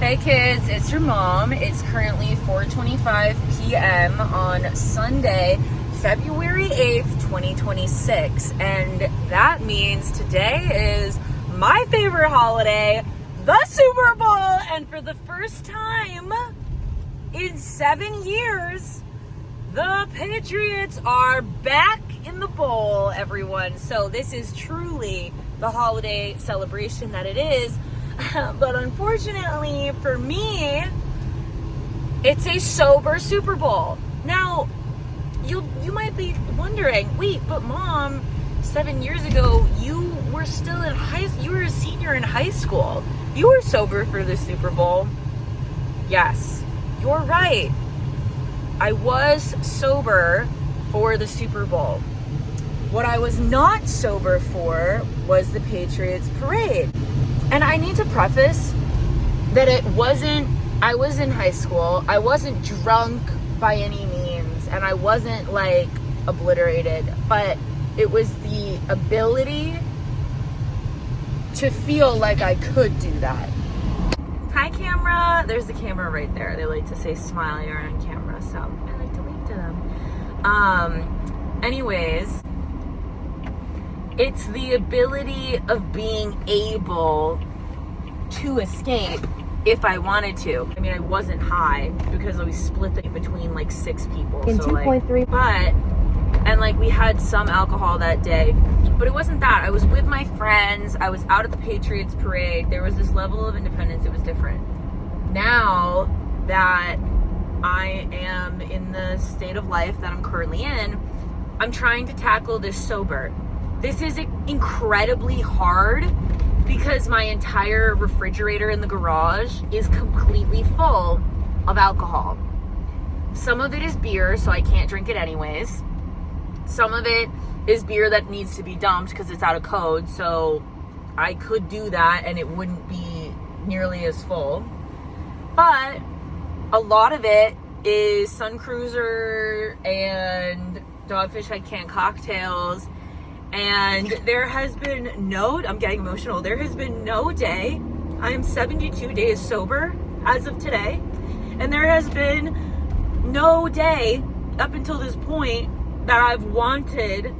Hey kids, it's your mom. It's currently 4:25 p.m. on Sunday, February 8th, 2026. And that means today is my favorite holiday, the Super Bowl. And for the first time in 7 years, the Patriots are back in the bowl, everyone. So this is truly the holiday celebration that it is. But unfortunately for me, it's a sober Super Bowl. Now, you might be wondering, wait, but Mom, 7 years ago, you were still you were a senior in high school. You were sober for the Super Bowl. Yes, you're right. I was sober for the Super Bowl. What I was not sober for was the Patriots parade. And I need to preface that I was in high school. I wasn't drunk by any means, and I wasn't like obliterated, but it was the ability to feel like I could do that. Hi, camera. There's the camera right there. They like to say smile, you're on camera, so I like to wave to them. Anyways, it's the ability of being able to escape if I wanted to. I mean, I wasn't high because we split it between like 6 people. In so 2.3. And like we had some alcohol that day, but it wasn't that. I was with my friends. I was out at the Patriots parade. There was this level of independence. It was different. Now that I am in the state of life that I'm currently in, I'm trying to tackle this sober. This is incredibly hard because my entire refrigerator in the garage is completely full of alcohol. Some of it is beer, so I can't drink it anyways. Some of it is beer that needs to be dumped because it's out of code, so I could do that and it wouldn't be nearly as full. But a lot of it is Sun Cruiser and Dogfish Head canned cocktails. And there has been I'm getting emotional. There has been no day, I am 72 days sober as of today. And there has been no day up until this point that I've wanted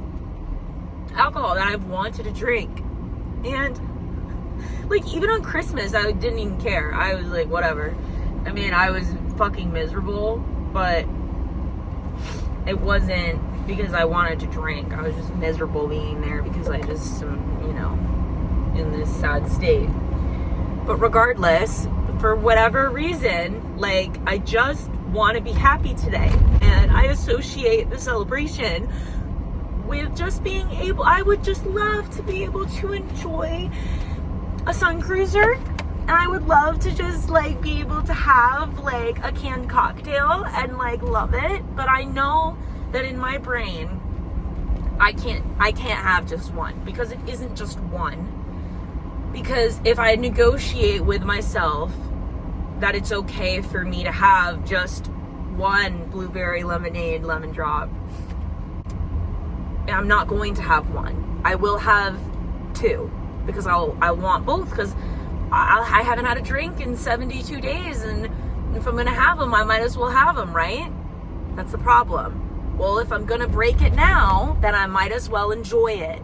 alcohol, that I've wanted to drink. And like even on Christmas, I didn't even care. I was like, whatever. I mean, I was fucking miserable, but it wasn't because I wanted to drink. I was just miserable being there because I just am, in this sad state. But regardless, for whatever reason, like, I just want to be happy today. And I associate the celebration with just being able, I would just love to be able to enjoy a Sun Cruiser. And I would love to just like be able to have like a canned cocktail and like love it. But I know that in my brain, I can't have just one, because it isn't just one. Because if I negotiate with myself that it's okay for me to have just one blueberry lemonade lemon drop, I'm not going to have one. I will have 2 because I want both, because I haven't had a drink in 72 days, and if I'm gonna have them, I might as well have them, right? That's the problem. Well, if I'm gonna break it now, then I might as well enjoy it.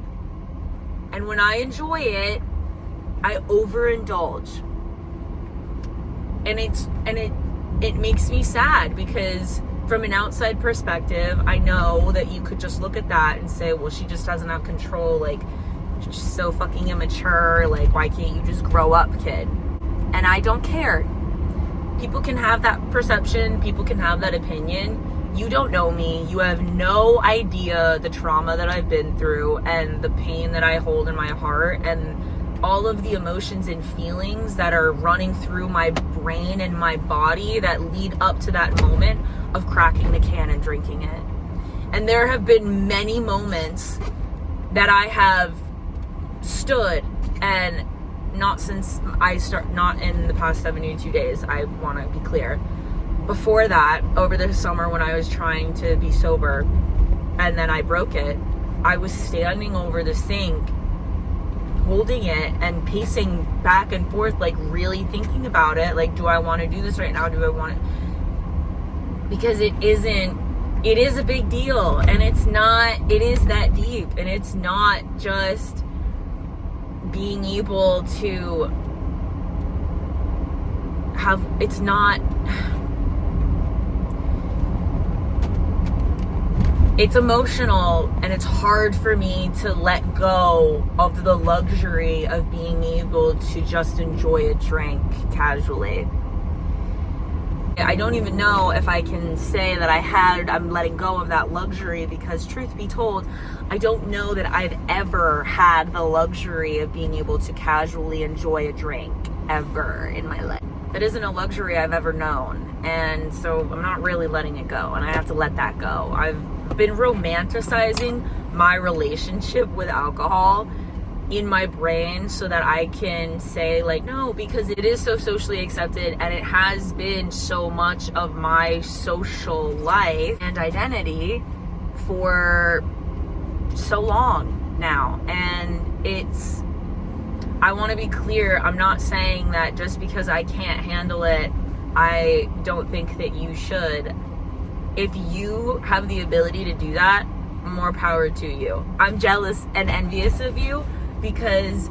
And when I enjoy it, I overindulge. And it makes me sad, because from an outside perspective, I know that you could just look at that and say, well, she just doesn't have control, like, she's so fucking immature, like, why can't you just grow up, kid? And I don't care. People can have that perception, people can have that opinion. You don't know me. You have no idea the trauma that I've been through and the pain that I hold in my heart and all of the emotions and feelings that are running through my brain and my body that lead up to that moment of cracking the can and drinking it. And there have been many moments that I have stood, and not in the past 72 days, I want to be clear. Before that, over the summer when I was trying to be sober and then I broke it, I was standing over the sink holding it and pacing back and forth, like really thinking about it. Like, do I want to do this right now? Do I want it? Because it is a big deal, and it is that deep, and it's not just being able to it's emotional, and it's hard for me to let go of the luxury of being able to just enjoy a drink casually. I don't even know if I can say that I'm letting go of that luxury, because truth be told, I don't know that I've ever had the luxury of being able to casually enjoy a drink ever in my life. That isn't a luxury I've ever known, and so I'm not really letting it go, and I have to let that go. I've been romanticizing my relationship with alcohol in my brain so that I can say, like, no, because it is so socially accepted, and it has been so much of my social life and identity for so long now. And I want to be clear, I'm not saying that just because I can't handle it, I don't think that you should. If you have the ability to do that, more power to you. I'm jealous and envious of you, because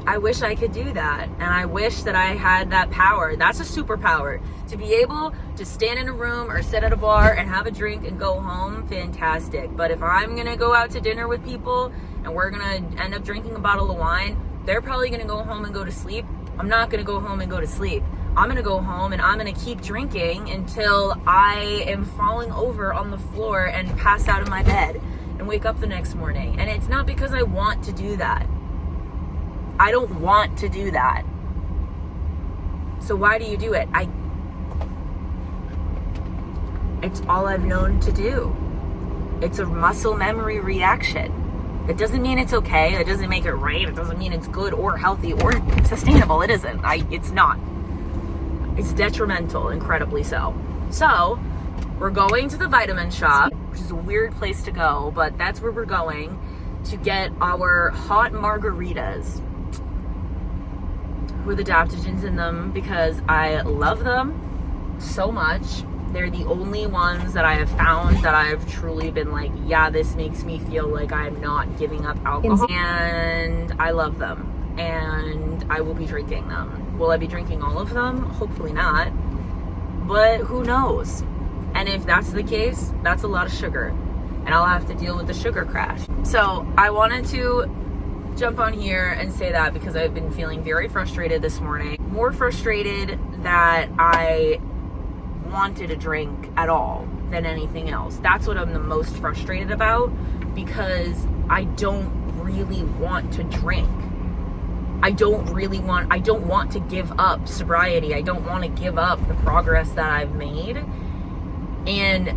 I wish I could do that, and I wish that I had that power. That's a superpower. To be able to stand in a room or sit at a bar and have a drink and go home, fantastic. But if I'm gonna go out to dinner with people and we're gonna end up drinking a bottle of wine, they're probably gonna go home and go to sleep. I'm not gonna go home and go to sleep. I'm gonna go home and I'm gonna keep drinking until I am falling over on the floor and pass out in my bed and wake up the next morning. And it's not because I want to do that. I don't want to do that. So why do you do it? It's all I've known to do. It's a muscle memory reaction. It doesn't mean it's okay. It doesn't make it right. It doesn't mean it's good or healthy or sustainable. It isn't. It's not. It's detrimental, incredibly so. So, we're going to the Vitamin Shoppe, which is a weird place to go, but that's where we're going to get our hot margaritas with adaptogens in them, because I love them so much. They're the only ones that I have found that I've truly been like, yeah, this makes me feel like I'm not giving up alcohol. And I love them. And I will be drinking them. Will I be drinking all of them? Hopefully not. But who knows? And if that's the case, that's a lot of sugar. And I'll have to deal with the sugar crash. So I wanted to jump on here and say that because I've been feeling very frustrated this morning. More frustrated that I wanted a drink at all than anything else. That's what I'm the most frustrated about, because I don't really want to drink. I don't want to give up sobriety. I don't want to give up the progress that I've made. And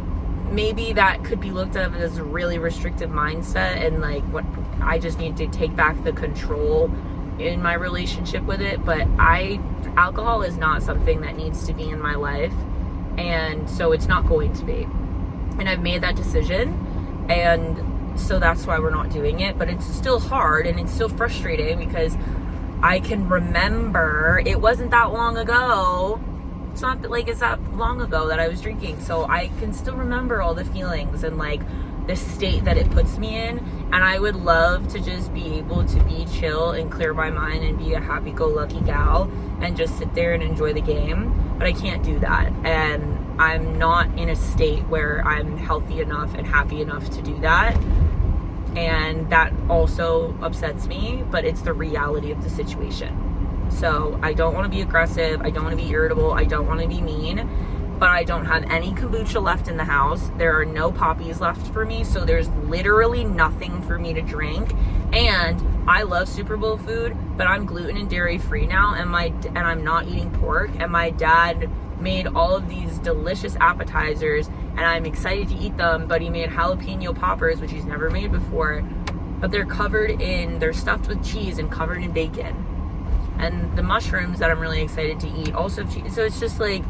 maybe that could be looked at as a really restrictive mindset, and like, what I just need to take back the control in my relationship with it. But alcohol is not something that needs to be in my life. And so it's not going to be. And I've made that decision. And so that's why we're not doing it. But it's still hard and it's still frustrating, because I can remember it wasn't that long ago. It's not that like it's that long ago that I was drinking. So I can still remember all the feelings and like the state that it puts me in. And I would love to just be able to be chill and clear my mind and be a happy-go-lucky gal and just sit there and enjoy the game. But I can't do that. And I'm not in a state where I'm healthy enough and happy enough to do that. And that also upsets me, but it's the reality of the situation. So I don't want to be aggressive. I don't want to be irritable. I don't want to be mean. But I don't have any kombucha left in the house. There are no poppies left for me. So there's literally nothing for me to drink. And I love Super Bowl food, but I'm gluten and dairy free now, and I'm not eating pork. And my dad made all of these delicious appetizers, and I'm excited to eat them. But he made jalapeno poppers, which he's never made before. But they're stuffed with cheese and covered in bacon. And the mushrooms that I'm really excited to eat also have cheese. So it's just like,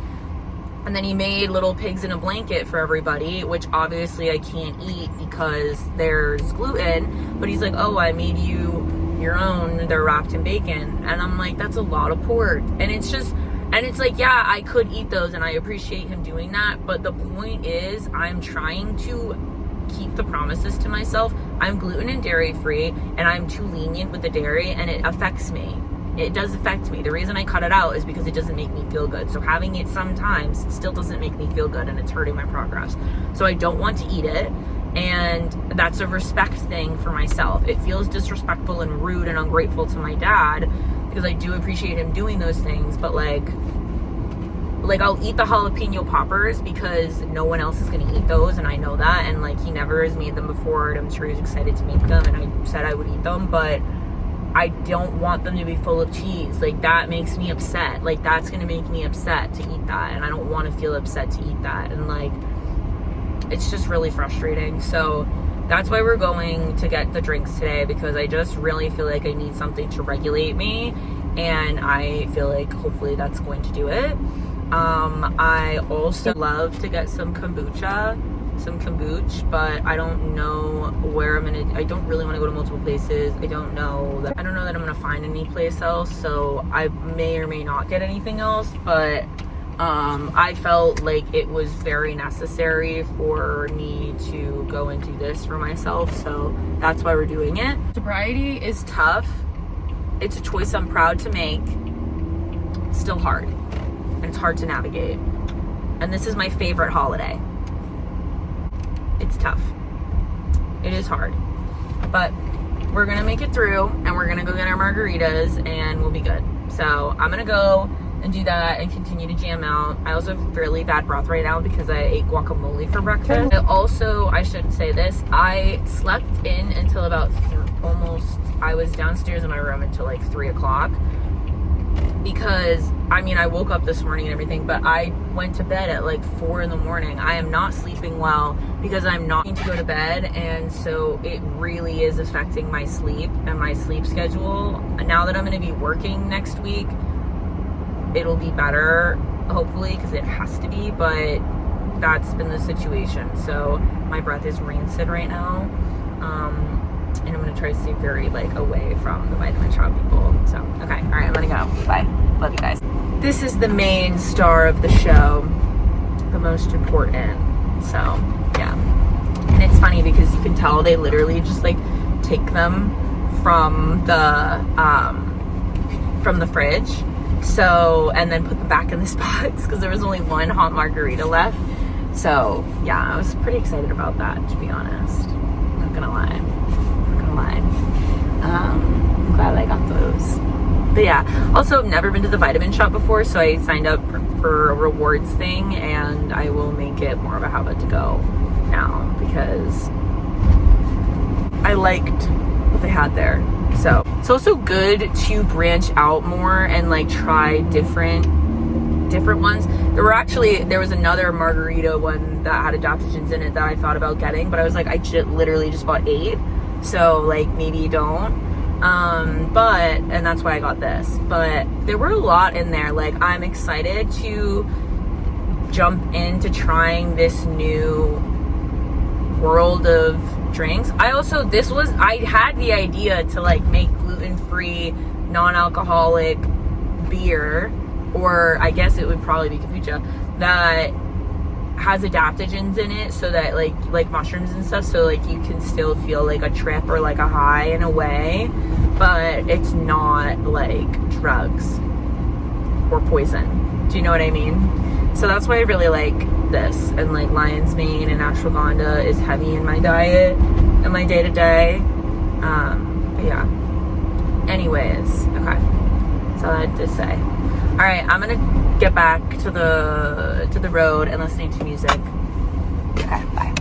and then he made little pigs in a blanket for everybody, which obviously I can't eat because there's gluten. But he's like, oh, I made you your own, they're wrapped in bacon. And I'm like, that's a lot of pork. And it's just, and it's like, yeah, I could eat those and I appreciate him doing that. But the point is, I'm trying to keep the promises to myself. I'm gluten and dairy free, and I'm too lenient with the dairy, and it affects me. It does affect me. The reason I cut it out is because it doesn't make me feel good. So having it sometimes still doesn't make me feel good, and it's hurting my progress. So I don't want to eat it, and that's a respect thing for myself. It feels disrespectful and rude and ungrateful to my dad because I do appreciate him doing those things, but like I'll eat the jalapeno poppers because no one else is going to eat those, and I know that, and like he never has made them before, and I'm sure he's excited to make them, and I said I would eat them, but I don't want them to be full of cheese. Like, that makes me upset. Like, that's going to make me upset to eat that. And I don't want to feel upset to eat that. And, like, it's just really frustrating. So that's why we're going to get the drinks today, because I just really feel like I need something to regulate me. And I feel like hopefully that's going to do it. I also love to get some kombucha, but I don't know where I don't really want to go to multiple places. I don't know that I'm gonna find any place else, so I may or may not get anything else, but I felt like it was very necessary for me to go and do this for myself, so that's why we're doing it. Sobriety is tough. It's a choice I'm proud to make. It's still hard, and it's hard to navigate, and this is my favorite holiday. It's tough. It is hard. But we're going to make it through, and we're going to go get our margaritas, and we'll be good. So I'm going to go and do that and continue to jam out. I also have really bad breath right now because I ate guacamole for breakfast. I should say this, I slept in until about I was downstairs in my room until like 3 o'clock. Because, I woke up this morning and everything, but I went to bed at like 4 in the morning. I am not sleeping well because I'm not going to go to bed, and so it really is affecting my sleep and my sleep schedule. Now that I'm going to be working next week, it'll be better, hopefully, because it has to be, but that's been the situation. So my breath is rancid right now. And I'm going to try to stay very, away from the Vitamin Shoppe people. So, okay. All right, I'm going to go. Bye. Love you guys. This is the main star of the show. The most important. So, yeah. And it's funny because you can tell they literally just, take them from the fridge. So, and then put them back in the spots because there was only one hot margarita left. So, yeah, I was pretty excited about that, to be honest. I'm not going to lie. I'm glad I got those. But yeah, also I've never been to the Vitamin Shoppe before, so I signed up for a rewards thing, and I will make it more of a habit to go now because I liked what they had there. So it's also good to branch out more and try different ones. There was another margarita one that had adaptogens in it that I thought about getting, but I was like, I literally just bought 8. So maybe you don't. And that's why I got this. But there were a lot in there. I'm excited to jump into trying this new world of drinks. I had the idea to make gluten-free, non-alcoholic beer, or I guess it would probably be kombucha, that has adaptogens in it, so that like mushrooms and stuff, so you can still feel a trip or a high in a way, but it's not drugs or poison. Do you know what I mean? So that's why I really like this. And lion's mane and ashwagandha is heavy in my diet and my day-to-day. But yeah, anyways, okay, that's all I had to say. All right, I'm gonna get back to the road and listening to music. Okay, bye.